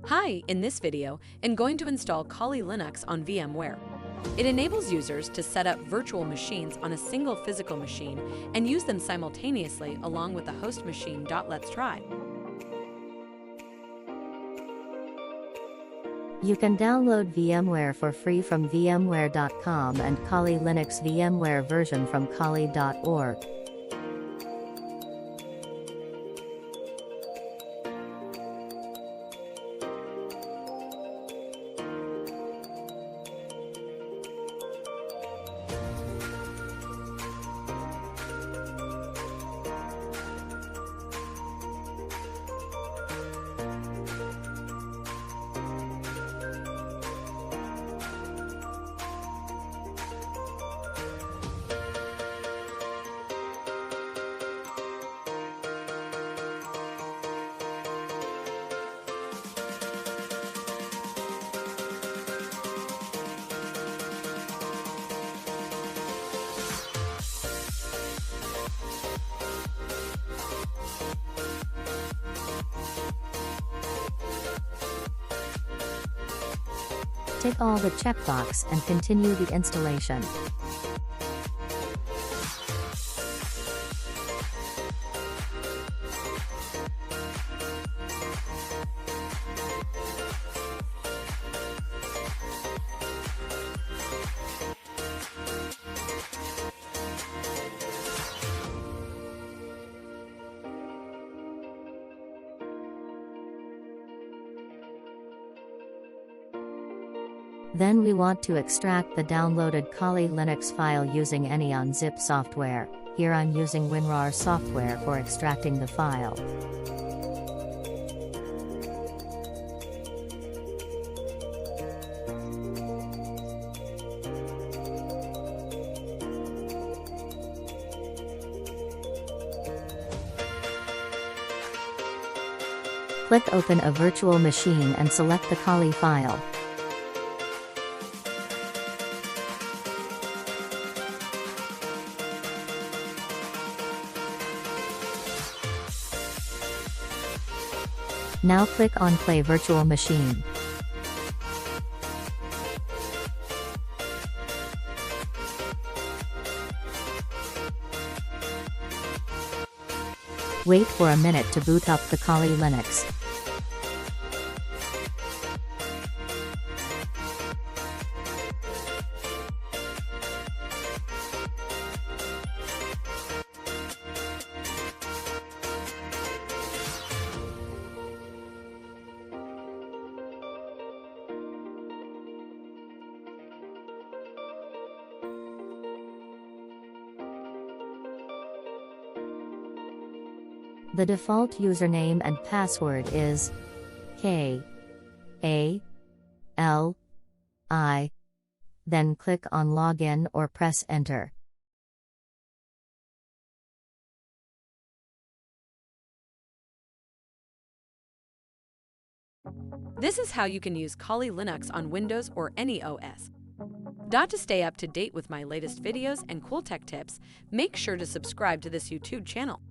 Hi, in this video, I'm going to install Kali Linux on VMware. It enables users to set up virtual machines on a single physical machine and use them simultaneously along with the host machine. Let's try. You can download VMware for free from VMWARE.com and Kali Linux VMware version from Kali.org. Tick all the checkbox and continue the installation. Then we want to extract the downloaded Kali Linux file using any unzip software. Here I'm using WinRAR software for extracting the file. Click Open a virtual machine and select the Kali file. Now click on Play Virtual Machine. Wait for a minute to boot up the Kali Linux. The default username and password is KALI. Then click on Login or press Enter. This is how you can use Kali Linux on Windows or any OS. To stay up to date with my latest videos and cool tech tips, make sure to subscribe to this YouTube channel.